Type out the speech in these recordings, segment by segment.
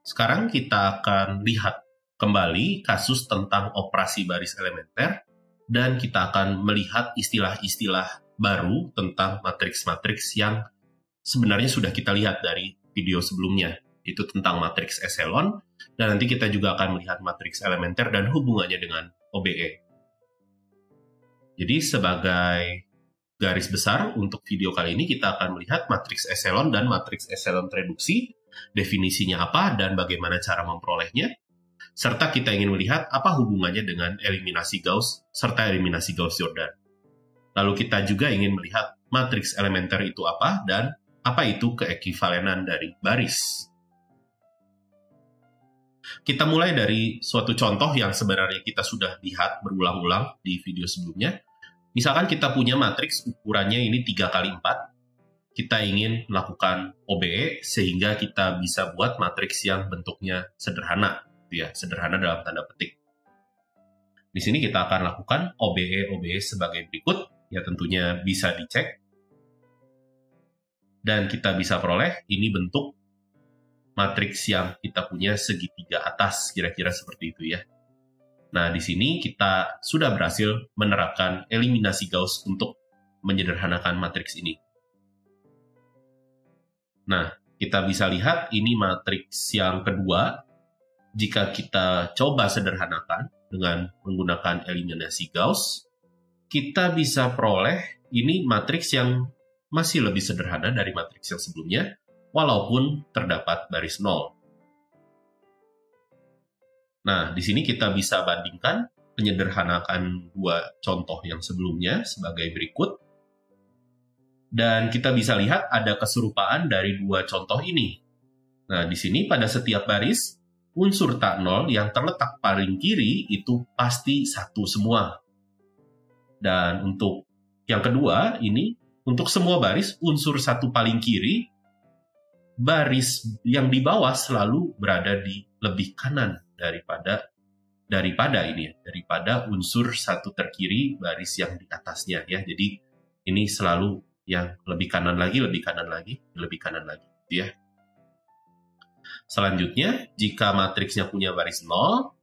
Sekarang kita akan lihat kembali kasus tentang operasi baris elementer, dan kita akan melihat istilah-istilah baru tentang matriks-matriks yang sebenarnya sudah kita lihat dari video sebelumnya, itu tentang matriks eselon, dan nanti kita juga akan melihat matriks elementer dan hubungannya dengan OBE. Jadi sebagai garis besar untuk video kali ini kita akan melihat matriks eselon dan matriks eselon reduksi, definisinya apa dan bagaimana cara memperolehnya, serta kita ingin melihat apa hubungannya dengan eliminasi Gauss serta eliminasi Gauss-Jordan. Lalu kita juga ingin melihat matriks elementer itu apa dan apa itu keekivalenan dari baris. Kita mulai dari suatu contoh yang sebenarnya kita sudah lihat berulang-ulang di video sebelumnya. Misalkan kita punya matriks ukurannya ini 3x4. Kita ingin melakukan OBE sehingga kita bisa buat matriks yang bentuknya sederhana, ya, sederhana dalam tanda petik. Di sini kita akan lakukan OBE sebagai berikut, ya tentunya bisa dicek. Dan kita bisa peroleh ini bentuk matriks yang kita punya segitiga atas, kira-kira seperti itu ya. Nah, di sini kita sudah berhasil menerapkan eliminasi Gauss untuk menyederhanakan matriks ini. Nah, kita bisa lihat ini matriks yang kedua. Jika kita coba sederhanakan dengan menggunakan eliminasi Gauss, kita bisa peroleh ini matriks yang masih lebih sederhana dari matriks yang sebelumnya, walaupun terdapat baris nol. Nah, di sini kita bisa bandingkan, menyederhanakan dua contoh yang sebelumnya sebagai berikut. Dan kita bisa lihat ada keserupaan dari dua contoh ini. Nah, di sini pada setiap baris, unsur tak nol yang terletak paling kiri itu pasti satu semua. Dan untuk yang kedua, ini untuk semua baris, unsur satu paling kiri, baris yang di bawah selalu berada di lebih kanan daripada unsur satu terkiri baris yang di atasnya ya. Jadi ini selalu yang lebih kanan lagi ya. Selanjutnya, jika matriksnya punya baris 0,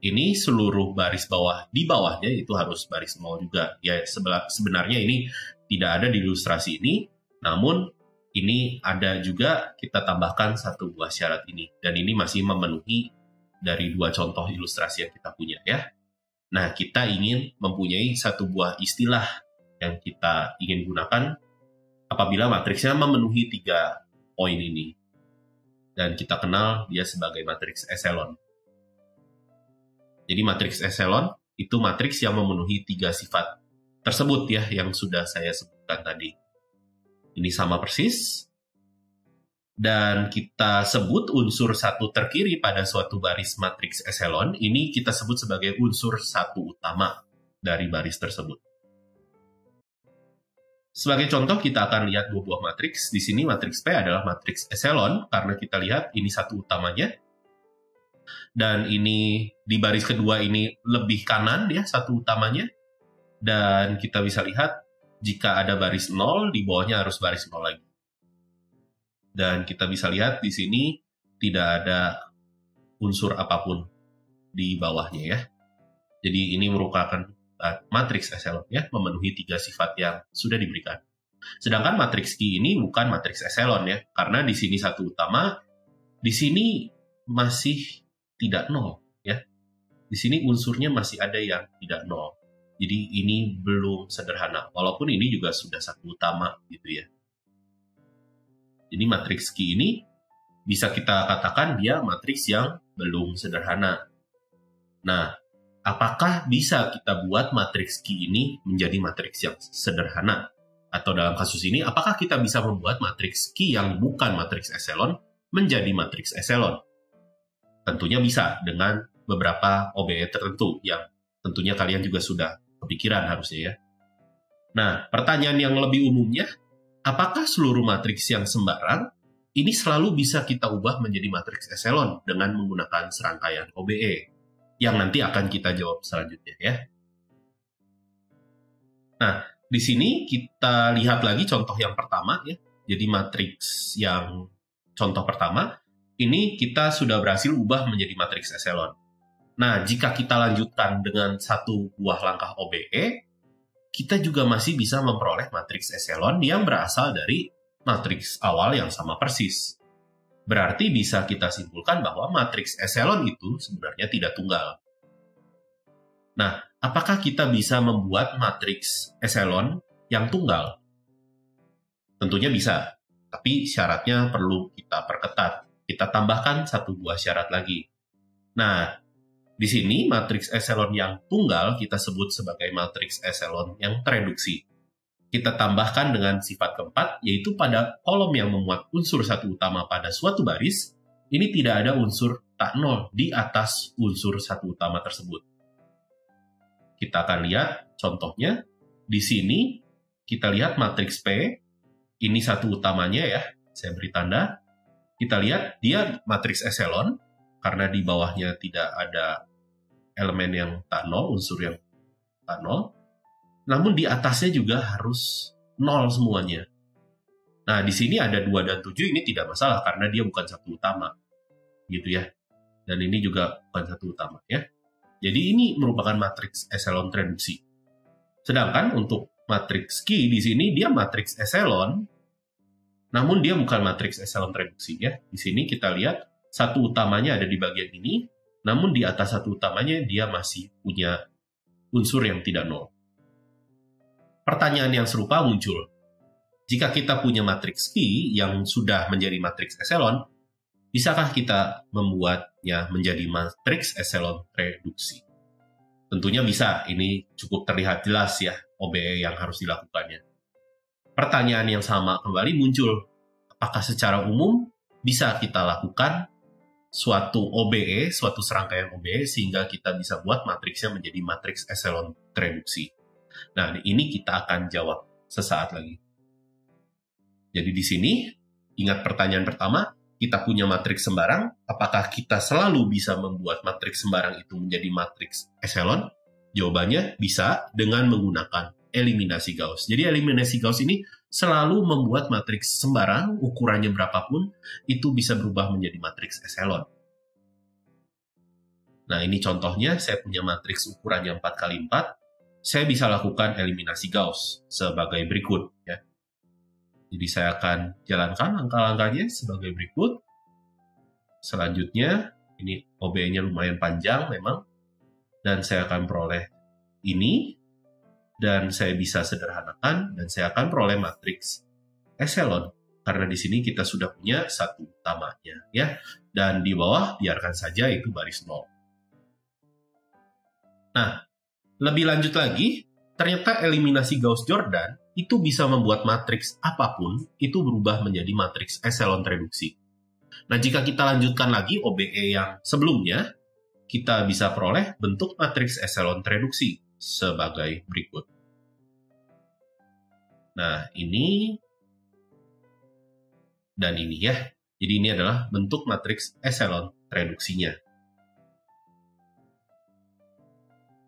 ini seluruh baris bawah di bawahnya itu harus baris 0 juga. Ya, sebenarnya ini tidak ada di ilustrasi ini, namun ini ada juga, kita tambahkan satu buah syarat ini. Dan ini masih memenuhi dari dua contoh ilustrasi yang kita punya ya. Nah, kita ingin mempunyai satu buah istilah yang kita ingin gunakan apabila matriksnya memenuhi 3 poin ini. Dan kita kenal dia sebagai matriks eselon. Jadi matriks eselon itu matriks yang memenuhi 3 sifat tersebut ya, yang sudah saya sebutkan tadi. Ini sama persis. Dan kita sebut unsur satu terkiri pada suatu baris matriks eselon, ini kita sebut sebagai unsur satu utama dari baris tersebut. Sebagai contoh, kita akan lihat dua buah matriks. Di sini matriks P adalah matriks eselon, karena kita lihat ini satu utamanya. Dan ini di baris kedua ini lebih kanan ya, satu utamanya. Dan kita bisa lihat, jika ada baris 0, di bawahnya harus baris 0 lagi. Dan kita bisa lihat di sini tidak ada unsur apapun di bawahnya ya. Jadi ini merupakan matriks eselon ya, memenuhi 3 sifat yang sudah diberikan. Sedangkan matriks Q ini bukan matriks eselon ya, karena di sini satu utama, di sini masih tidak 0 ya. Di sini unsurnya masih ada yang tidak 0. Jadi ini belum sederhana, walaupun ini juga sudah satu utama gitu ya. Jadi matriks Q ini bisa kita katakan dia matriks yang belum sederhana. Nah, apakah bisa kita buat matriks Q ini menjadi matriks yang sederhana? Atau dalam kasus ini, apakah kita bisa membuat matriks Q yang bukan matriks eselon menjadi matriks eselon? Tentunya bisa dengan beberapa OBE tertentu yang tentunya kalian juga sudah kepikiran harusnya ya. Nah, pertanyaan yang lebih umumnya, apakah seluruh matriks yang sembarang ini selalu bisa kita ubah menjadi matriks eselon dengan menggunakan serangkaian OBE? Yang nanti akan kita jawab selanjutnya ya. Nah, di sini kita lihat lagi contoh yang pertama ya. Jadi matriks yang contoh pertama, ini kita sudah berhasil ubah menjadi matriks eselon. Nah, jika kita lanjutkan dengan satu buah langkah OBE, kita juga masih bisa memperoleh matriks eselon yang berasal dari matriks awal yang sama persis. Berarti bisa kita simpulkan bahwa matriks eselon itu sebenarnya tidak tunggal. Nah, apakah kita bisa membuat matriks eselon yang tunggal? Tentunya bisa, tapi syaratnya perlu kita perketat. Kita tambahkan satu buah syarat lagi. Nah, di sini matriks eselon yang tunggal kita sebut sebagai matriks eselon yang tereduksi. Kita tambahkan dengan sifat keempat, yaitu pada kolom yang memuat unsur satu utama pada suatu baris, ini tidak ada unsur tak nol di atas unsur satu utama tersebut. Kita akan lihat contohnya. Di sini kita lihat matriks P, ini satu utamanya ya, saya beri tanda. Kita lihat dia matriks eselon, karena di bawahnya tidak ada elemen yang tak nol, unsur yang tak nol. Namun di atasnya juga harus nol semuanya. Nah, di sini ada 2 dan 7, ini tidak masalah karena dia bukan satu utama. Gitu ya. Dan ini juga bukan satu utama ya. Jadi ini merupakan matriks eselon tereduksi. Sedangkan untuk matriks Q di sini dia matriks eselon, namun dia bukan matriks eselon tereduksi ya. Di sini kita lihat satu utamanya ada di bagian ini, namun di atas satu utamanya dia masih punya unsur yang tidak nol. Pertanyaan yang serupa muncul. Jika kita punya matriks Q yang sudah menjadi matriks eselon, bisakah kita membuatnya menjadi matriks eselon reduksi? Tentunya bisa, ini cukup terlihat jelas ya OBE yang harus dilakukannya. Pertanyaan yang sama kembali muncul. Apakah secara umum bisa kita lakukan suatu OBE, suatu serangkaian OBE, sehingga kita bisa buat matriksnya menjadi matriks eselon reduksi? Nah, ini kita akan jawab sesaat lagi. Jadi di sini, ingat pertanyaan pertama, kita punya matriks sembarang, apakah kita selalu bisa membuat matriks sembarang itu menjadi matriks eselon? Jawabannya bisa dengan menggunakan eliminasi Gauss. Jadi eliminasi Gauss ini selalu membuat matriks sembarang, ukurannya berapapun, itu bisa berubah menjadi matriks eselon. Nah, ini contohnya, saya punya matriks ukurannya 4x4, saya bisa lakukan eliminasi Gauss sebagai berikut. Ya. Jadi saya akan jalankan langkah-langkahnya sebagai berikut. Selanjutnya, ini OBE-nya lumayan panjang memang, dan saya akan peroleh ini, dan saya bisa sederhanakan, dan saya akan peroleh matriks eselon, karena di sini kita sudah punya satu utamanya. Ya. Dan di bawah, biarkan saja itu baris 0. Nah, lebih lanjut lagi, ternyata eliminasi Gauss-Jordan itu bisa membuat matriks apapun itu berubah menjadi matriks eselon reduksi. Nah, jika kita lanjutkan lagi OBE yang sebelumnya, kita bisa peroleh bentuk matriks eselon reduksi sebagai berikut. Nah, ini dan ini ya. Jadi ini adalah bentuk matriks eselon reduksinya.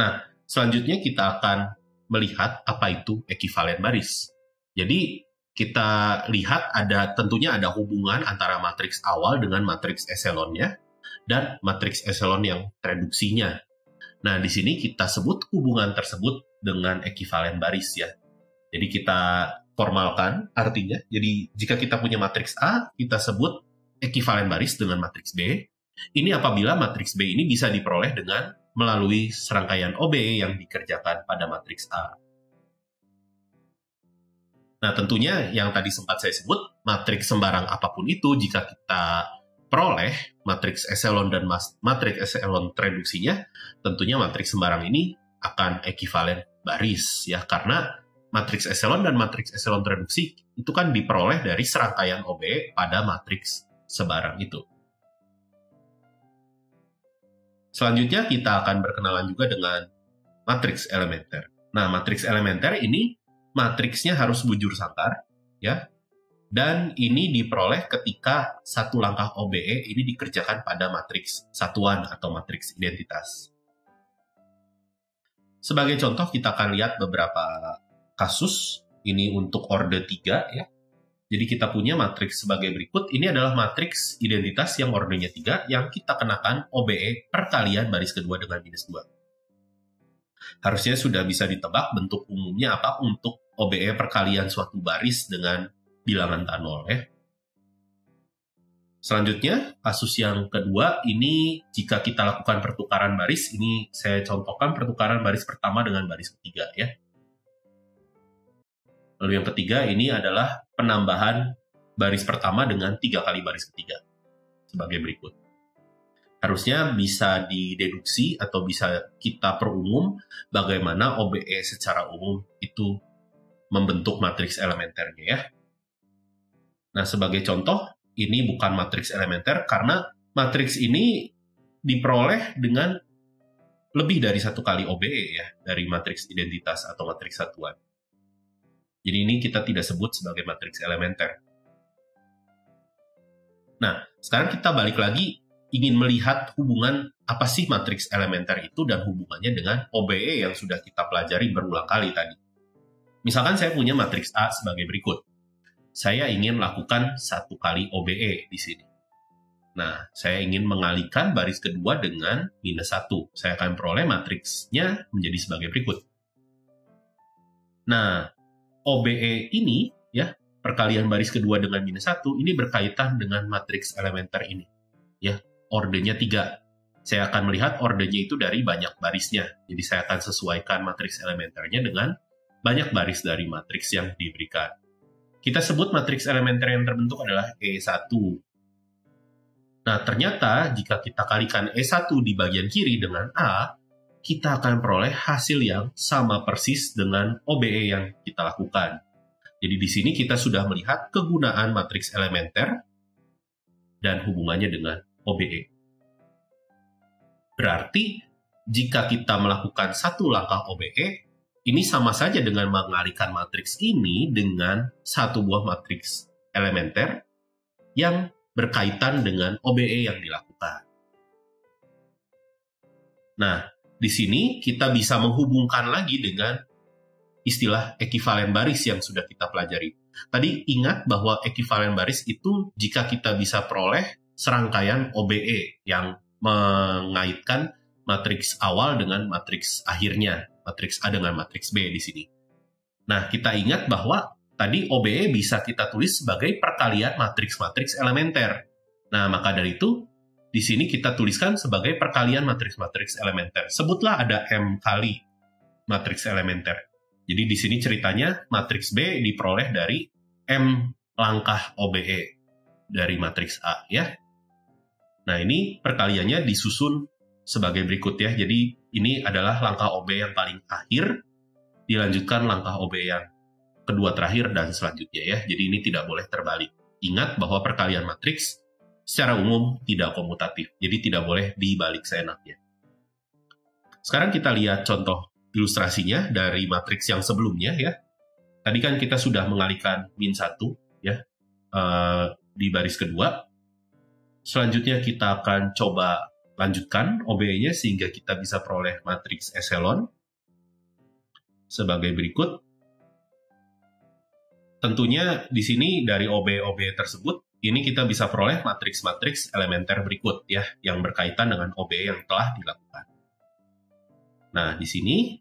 Nah, selanjutnya kita akan melihat apa itu ekivalen baris. Jadi kita lihat tentunya ada hubungan antara matriks awal dengan matriks eselonnya dan matriks eselon yang reduksinya. Nah, di sini kita sebut hubungan tersebut dengan ekivalen baris ya. Jadi kita formalkan artinya. Jadi jika kita punya matriks A, kita sebut ekivalen baris dengan matriks B. Ini apabila matriks B ini bisa diperoleh dengan melalui serangkaian OBE yang dikerjakan pada matriks A. Nah, tentunya yang tadi sempat saya sebut, matriks sembarang apapun itu, jika kita peroleh matriks eselon dan matriks eselon reduksinya, tentunya matriks sembarang ini akan ekivalen baris, ya, karena matriks eselon dan matriks eselon reduksi itu kan diperoleh dari serangkaian OBE pada matriks sembarang itu. Selanjutnya kita akan berkenalan juga dengan matriks elementer. Nah, matriks elementer ini matriksnya harus bujur sangkar, ya. Dan ini diperoleh ketika satu langkah OBE ini dikerjakan pada matriks satuan atau matriks identitas. Sebagai contoh kita akan lihat beberapa kasus ini untuk orde 3 ya. Jadi kita punya matriks sebagai berikut. Ini adalah matriks identitas yang ordenya 3 yang kita kenakan OBE perkalian baris kedua dengan minus 2. Harusnya sudah bisa ditebak bentuk umumnya apa untuk OBE perkalian suatu baris dengan bilangan tak nol ya. Selanjutnya, kasus yang kedua ini jika kita lakukan pertukaran baris, ini saya contohkan pertukaran baris pertama dengan baris ketiga ya. Lalu yang ketiga ini adalah penambahan baris pertama dengan 3 kali baris ketiga sebagai berikut. Harusnya bisa dideduksi atau bisa kita perumum bagaimana OBE secara umum itu membentuk matriks elementernya ya. Nah, sebagai contoh, ini bukan matriks elementer karena matriks ini diperoleh dengan lebih dari 1 kali OBE ya, dari matriks identitas atau matriks satuan. Jadi ini kita tidak sebut sebagai matriks elementer. Nah, sekarang kita balik lagi ingin melihat hubungan apa sih matriks elementer itu dan hubungannya dengan OBE yang sudah kita pelajari berulang kali tadi. Misalkan saya punya matriks A sebagai berikut. Saya ingin lakukan 1 kali OBE di sini. Nah, saya ingin mengalihkan baris kedua dengan minus 1. Saya akan peroleh matriksnya menjadi sebagai berikut. Nah, OBE ini, ya, perkalian baris kedua dengan minus 1, ini berkaitan dengan matriks elementer ini. Ya, ordenya 3. Saya akan melihat ordenya itu dari banyak barisnya. Jadi saya akan sesuaikan matriks elementernya dengan banyak baris dari matriks yang diberikan. Kita sebut matriks elementer yang terbentuk adalah E1. Nah, ternyata jika kita kalikan E1 di bagian kiri dengan A, kita akan peroleh hasil yang sama persis dengan OBE yang kita lakukan. Jadi di sini kita sudah melihat kegunaan matriks elementer dan hubungannya dengan OBE. Berarti, jika kita melakukan 1 langkah OBE, ini sama saja dengan mengalihkan matriks ini dengan 1 buah matriks elementer yang berkaitan dengan OBE yang dilakukan. Nah, di sini kita bisa menghubungkan lagi dengan istilah ekivalen baris yang sudah kita pelajari. Tadi ingat bahwa ekivalen baris itu jika kita bisa peroleh serangkaian OBE yang mengaitkan matriks awal dengan matriks akhirnya, matriks A dengan matriks B di sini. Nah, kita ingat bahwa tadi OBE bisa kita tulis sebagai perkalian matriks-matriks elementer. Nah, maka dari itu, di sini kita tuliskan sebagai perkalian matriks-matriks elementer. Sebutlah ada M kali matriks elementer. Jadi di sini ceritanya matriks B diperoleh dari M langkah OBE dari matriks A ya. Nah, ini perkaliannya disusun sebagai berikut ya. Jadi ini adalah langkah OBE yang paling akhir, dilanjutkan langkah OBE yang kedua terakhir dan selanjutnya ya. Jadi ini tidak boleh terbalik. Ingat bahwa perkalian matriks secara umum tidak komutatif, jadi tidak boleh dibalik seenaknya. Sekarang kita lihat contoh ilustrasinya dari matriks yang sebelumnya ya. Tadi kan kita sudah mengalihkan min 1 ya di baris kedua. Selanjutnya kita akan coba lanjutkan OBE-nya sehingga kita bisa peroleh matriks eselon sebagai berikut. Tentunya di sini dari OBE-OBE tersebut ini kita bisa peroleh matriks-matriks elementer berikut ya, yang berkaitan dengan OBE yang telah dilakukan. Nah, di sini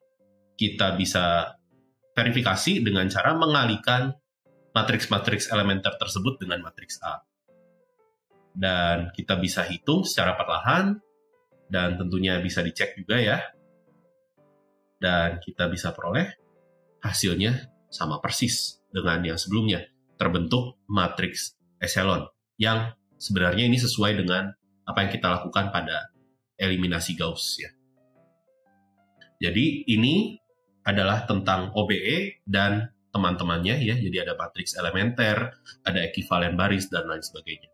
kita bisa verifikasi dengan cara mengalihkan matriks-matriks elementer tersebut dengan matriks A. Dan kita bisa hitung secara perlahan, dan tentunya bisa dicek juga ya. Dan kita bisa peroleh hasilnya sama persis dengan yang sebelumnya, terbentuk matriks eselon, yang sebenarnya ini sesuai dengan apa yang kita lakukan pada eliminasi Gauss ya. Jadi ini adalah tentang OBE dan teman-temannya ya. Jadi ada matriks elementer, ada ekivalen baris dan lain sebagainya.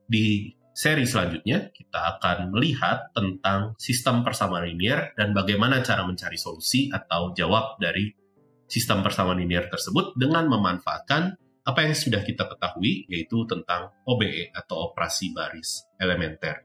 Di seri selanjutnya kita akan melihat tentang sistem persamaan linear dan bagaimana cara mencari solusi atau jawab dari sistem persamaan linear tersebut dengan memanfaatkan apa yang sudah kita ketahui, yaitu tentang OBE atau operasi baris elementer.